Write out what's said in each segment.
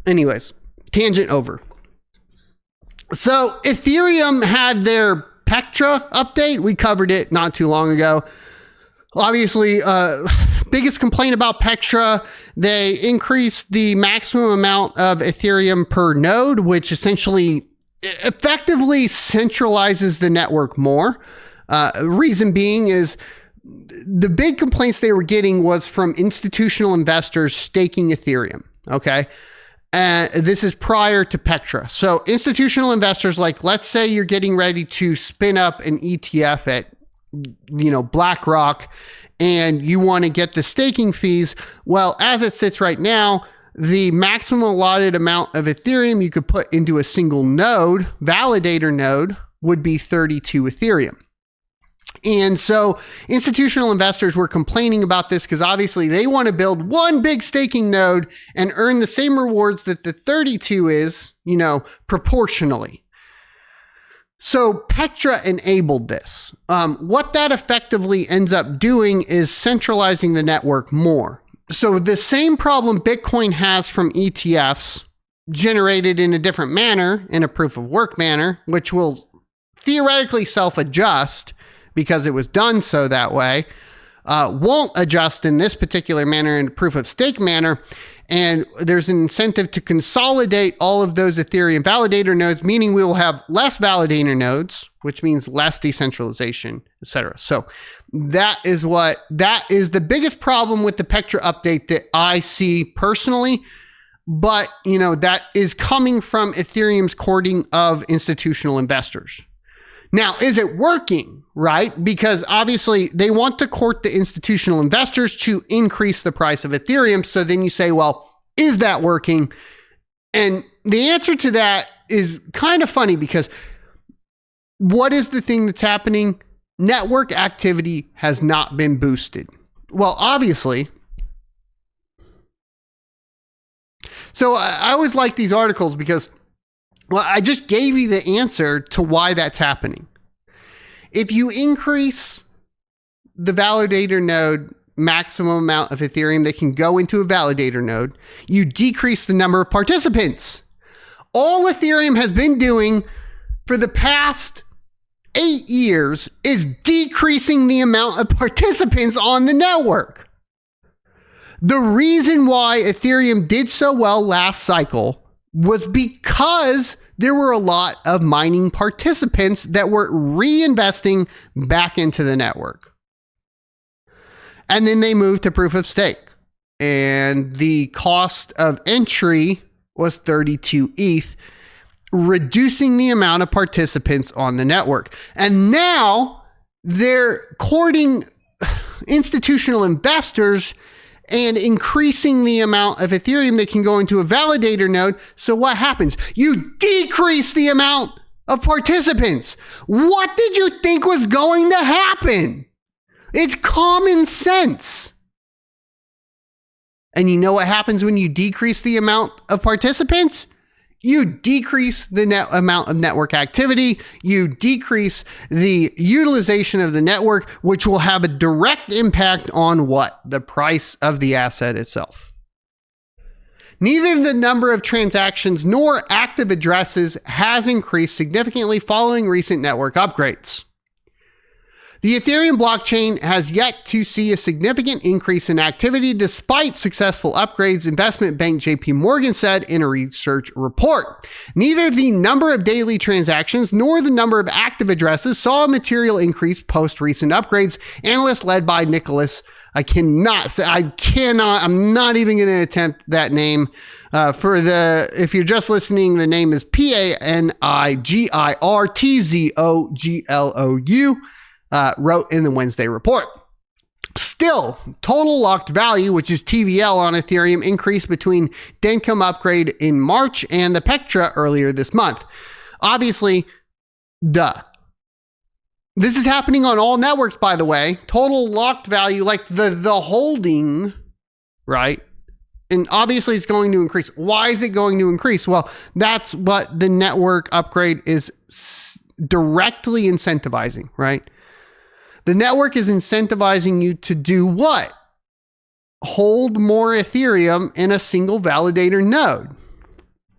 anyways, tangent over. So Ethereum had their Pectra update. We covered it not too long ago. Obviously, biggest complaint about Pectra, they increased the maximum amount of Ethereum per node, which essentially effectively centralizes the network more. Reason being is the big complaints they were getting was from institutional investors staking Ethereum. Okay. And this is prior to Pectra. So institutional investors, like, let's say you're getting ready to spin up an ETF at, BlackRock, and you want to get the staking fees. Well, as it sits right now, the maximum allotted amount of Ethereum you could put into a single node, validator node, would be 32 Ethereum. And so institutional investors were complaining about this because obviously they want to build one big staking node and earn the same rewards that the 32 is, proportionally. So Pectra enabled this. What that effectively ends up doing is centralizing the network more. So the same problem Bitcoin has from ETFs generated in a different manner, in a proof of work manner, which will theoretically self-adjust because it was done so that way, won't adjust in this particular manner in a proof of stake manner. And there's an incentive to consolidate all of those Ethereum validator nodes, meaning we will have less validator nodes, which means less decentralization, etc. So that is the biggest problem with the Pectra update that I see personally. But, that is coming from Ethereum's courting of institutional investors. Now, is it working, right? Because obviously they want to court the institutional investors to increase the price of Ethereum. So then you say, well, is that working? And the answer to that is kind of funny because what is the thing that's happening? Network activity has not been boosted. Well, obviously. So I always like these articles because I just gave you the answer to why that's happening. If you increase the validator node maximum amount of Ethereum that can go into a validator node, you decrease the number of participants. All Ethereum has been doing for the past 8 years is decreasing the amount of participants on the network. The reason why Ethereum did so well last cycle was because there were a lot of mining participants that were reinvesting back into the network. And then they moved to proof of stake. And the cost of entry was 32 ETH, reducing the amount of participants on the network. And now they're courting institutional investors and increasing the amount of Ethereum that can go into a validator node. So what happens? You decrease the amount of participants. What did you think was going to happen? It's common sense. And you know what happens when you decrease the amount of participants? You decrease the amount of network activity. You decrease the utilization of the network, which will have a direct impact on what? The price of the asset itself. Neither the number of transactions nor active addresses has increased significantly following recent network upgrades. The Ethereum blockchain has yet to see a significant increase in activity despite successful upgrades, investment bank JPMorgan said in a research report. Neither the number of daily transactions nor the number of active addresses saw a material increase post recent upgrades. Analysts led by Nicholas, I'm not even going to attempt that name. If you're just listening, the name is PANIGIRTZOGLOU. Wrote in the Wednesday report. Still, total locked value, which is TVL on Ethereum, increased between Dencum upgrade in March and the Pectra earlier this month. Obviously, duh. This is happening on all networks, by the way. Total locked value, like the holding, right? And obviously it's going to increase. Why is it going to increase? Well, that's what the network upgrade is directly incentivizing, right? The network is incentivizing you to do what? Hold more Ethereum in a single validator node.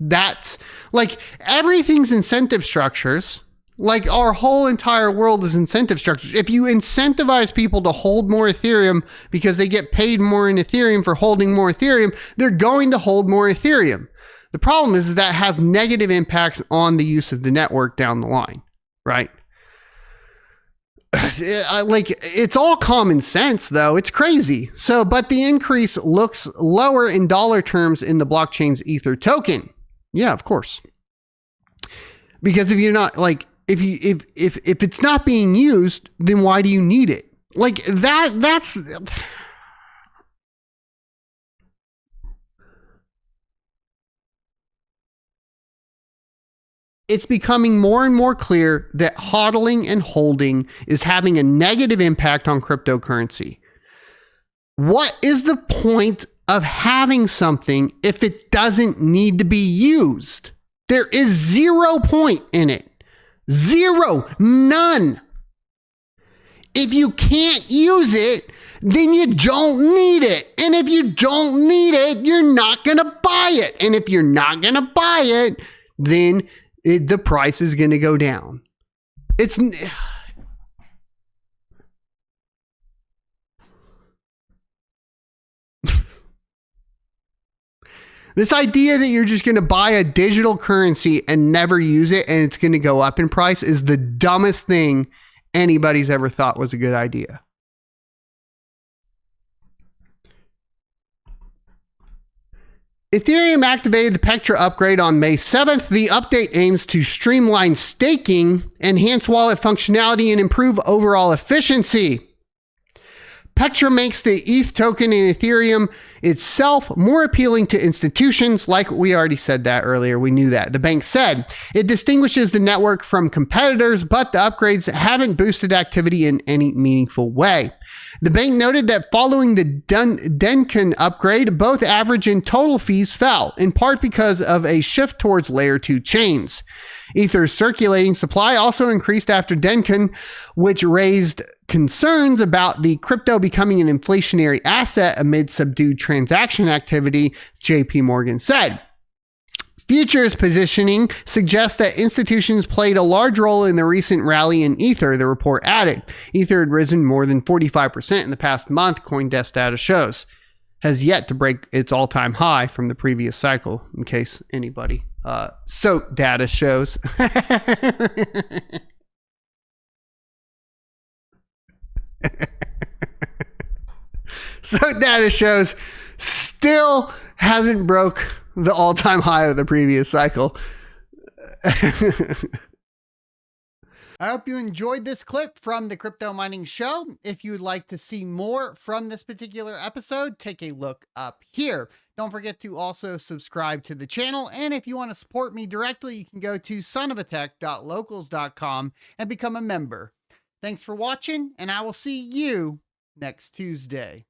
That's like everything's incentive structures. Like our whole entire world is incentive structures. If you incentivize people to hold more Ethereum because they get paid more in Ethereum for holding more Ethereum, they're going to hold more Ethereum. The problem is that has negative impacts on the use of the network down the line, right? Like it's all common sense though. It's crazy. So, but the increase looks lower in dollar terms in the blockchain's Ether token. Yeah, of course. Because if you're not like, if it's not being used, then why do you need it? Like that's it's becoming more and more clear that hodling and holding is having a negative impact on cryptocurrency. What is the point of having something if it doesn't need to be used? There is 0 point in it. Zero. None. If you can't use it, then you don't need it. And if you don't need it, you're not going to buy it. And if you're not going to buy it, then the price is going to go down. It's this idea that you're just going to buy a digital currency and never use it and it's going to go up in price is the dumbest thing anybody's ever thought was a good idea. Ethereum activated the Pectra upgrade on May 7th. The update aims to streamline staking, enhance wallet functionality, and improve overall efficiency. Pectra makes the ETH token in Ethereum itself more appealing to institutions. Like we already said that earlier. We knew that. The bank said it distinguishes the network from competitors, but the upgrades haven't boosted activity in any meaningful way. The bank noted that following the Denkin upgrade, both average and total fees fell, in part because of a shift towards layer 2 chains. Ether's circulating supply also increased after Denkin, which raised concerns about the crypto becoming an inflationary asset amid subdued transaction activity, JPMorgan said. Futures positioning suggests that institutions played a large role in the recent rally in Ether, the report added. Ether had risen more than 45% in the past month, CoinDesk data shows. Has yet to break its all-time high from the previous cycle, in case anybody. So data shows. So data shows still hasn't broke the all-time high of the previous cycle. I hope you enjoyed this clip from the Crypto Mining Show. If you would like to see more from this particular episode, take a look up here. Don't forget to also subscribe to the channel. And if you want to support me directly, you can go to sonofatech.locals.com and become a member. Thanks for watching, and I will see you next Tuesday.